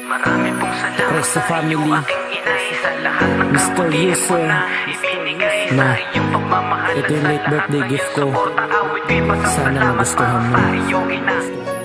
Marami pong salamat Rest sa sa iyo, family. aking inay, sa lahat ng Mr. kabutihan mo User. na ibinigay sa Na, iyong pagmamahal. ito yung Sa late lahat birthday ng gift iyong ko. suporta, awit ko'y Sana pasasalamat magustuhan mo. para sa iyong ina.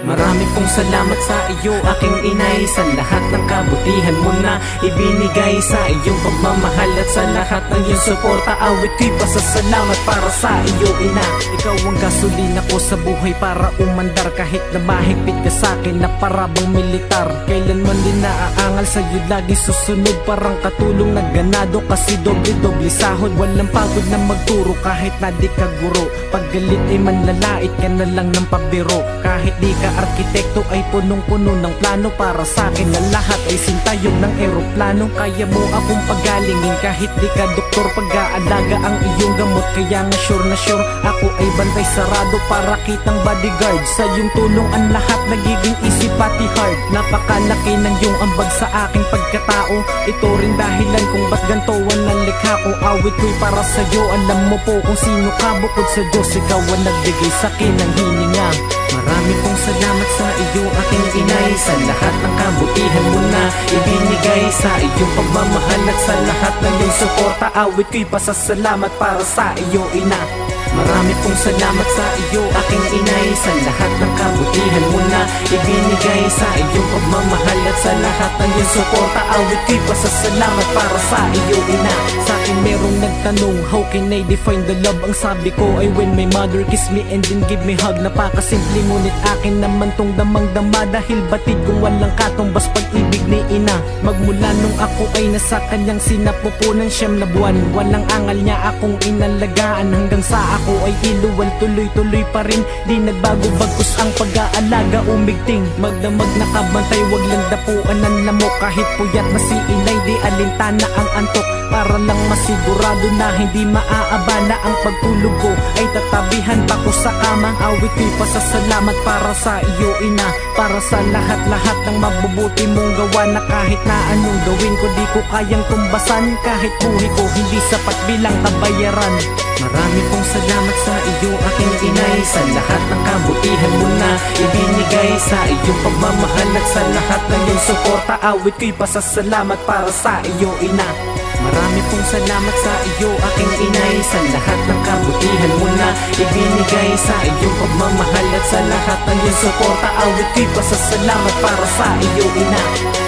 Marami pong salamat sa iyo, aking inay, sa lahat ng kabutihan mo na ibinigay sa iyong pagmamahal at sa lahat ng iyong suporta. Awit ko'y pasasalamat para sa iyo, ina. Ikaw ang gasolina ko sa buhay para umandar, kahit na mahigpit ka sa akin na parabang militar. Kailanman din naaangal sa'yo, lagi susunod parang katulong na ganado, kasi doble-doble sahod. Walang pagod na magturo kahit na di ka guro. Pag galit ay manlalait ka na lang ng pabiro. Kahit di ka arkitekto ay punong-puno ng plano, para sa akin na lahat ay sintayog ng eroplano. Kaya mo akong pagalingin kahit di ka doktor, pag-aalaga ang iyong gamot. Kaya nga sure na sure ako ay bantay sarado, para kitang bodyguard. Sa iyong tulong ang lahat nagiging easy pati hard. Napakalaki ng iyong ambag sa aking pagkatao. Ito rin dahilan kung ba't ganito ang likha ko. Awit ko'y para sa'yo, alam mo po kung sino ka bukod sa Diyos. Ikaw ang nagbigay sa'kin ng hininga. Marami pong salamat sa iyo, aking inay, sa lahat ng kabutihan mo na ibinigay sa iyong pagmamahal at sa lahat ng iyong suporta. Awit ko'y pasasalamat para sa iyo, ina. Marami pong salamat sa iyo, aking inay, sa lahat ng kabutihan mo na ibinigay sa iyong pagmamahal at sa lahat ng iyong suporta. Awit ko'y pasasalamat para sa iyo, ina. Sa akin merong nagtanong, how can I define the love? Ang sabi ko ay when my mother kiss me and then give me hug. Napakasimple ngunit akin naman tong damang-dama, dahil batid kung walang katumbas pag-ibig ni ina. Magmula nung ako ay nasa kanyang sinapupunan 9 na buwan, walang angal niya akong inalagaan, hanggang sa ako ay iluwal, tuloy-tuloy pa rin. Di nagbago bagkus ang pag-aalaga, umigting magdamag nakabantay, wag lang dapuan ng lamok. Kahit puyat na si inay, di alintana ang antok, para lang masigurado na hindi maaabala ang pagtulog ko. Ay tatabihan pa ko sa kama, awit ko'y pasasalamat para sa iyo, ina. Para sa lahat-lahat ng mabubuti mong gawa, na kahit na anong gawin ko di ko kayang tumbasan. Kahit buhay ko hindi sapat bilang kabayaran. Marami pong salamat sa iyo, aking inay, sa lahat ng kabutihan mo na ibinigay sa iyong pagmamahal at sa lahat ng iyong suporta. Awit ko'y pasasalamat para sa iyo, ina. Marami pong salamat sa iyo, aking inay, sa lahat ng kabutihan mo na ibinigay sa iyong pagmamahal at sa lahat ng iyong suporta. Awit ko'y pasasalamat para sa iyo, ina.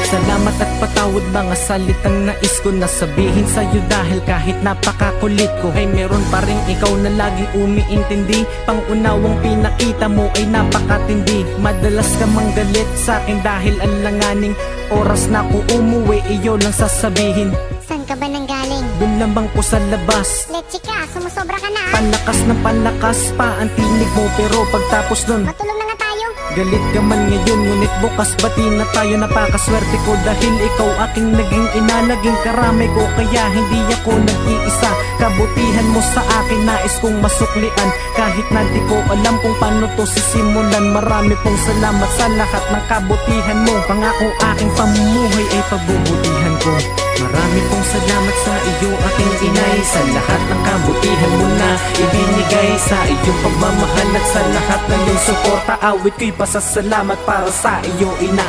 Salamat at patawad mga salitang nais ko na sabihin sa'yo, dahil kahit napakakulit ko ay meron pa rin ikaw na laging umiintindi. Pangunawang pinakita mo ay napakatindi. Madalas ka manggalit sa'kin dahil alanganing oras na ko umuwi, iyo lang sasabihin. Saan ka ba nanggaling? Dun lamang po sa labas. Leche ka, sumusobra ka na. Palakas ng palakas pa ang tinig mo, pero pagtapos nun Matulog na nga tayo. galit ka man ngayon, ngunit bukas bati na tayo. Napakaswerte ko dahil ikaw aking naging ina, naging karamay ko, kaya hindi ako nag-iisa. Kabutihan mo sa akin nais kong masuklian, kahit na di ko alam kung paano to sisimulan. Marami pong salamat sa lahat ng kabutihan mo, pangako aking pamumuhay ay pagbubutihan ko. Marami pong salamat sa iyo, aking inay, sa lahat ng kabutihan mo na ibinigay sa iyong pagmamahal at sa lahat ng iyong suporta. Awit ko'y pasasalamat para sa iyo, ina.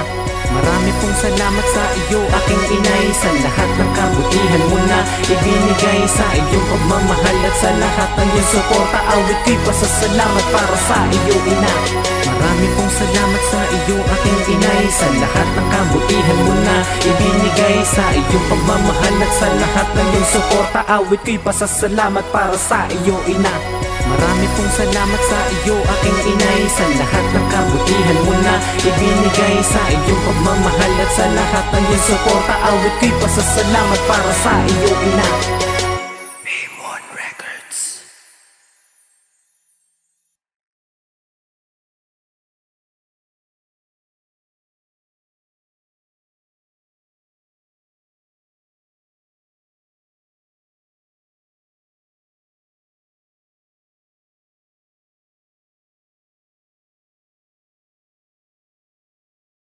Marami pong salamat sa iyo, aking inay, sa lahat ng kabutihan mo na ibinigay sa iyong pagmamahal at sa lahat ng iyong suporta. Awit ko'y pasasalamat para sa iyo, ina. Marami pong salamat sa iyo, aking inay, sa lahat ng kabutihan mo na ibinigay sa iyong pagmamahal at sa lahat ng iyong suporta. Awit ko'y pasasalamat para sa iyo, ina. Marami pong salamat sa iyo, aking inay, sa lahat ng kabutihan mo na ibinigay sa iyong pagmamahal at sa lahat ng iyong suporta. Awit ko'y pasasalamat para sa iyo, ina.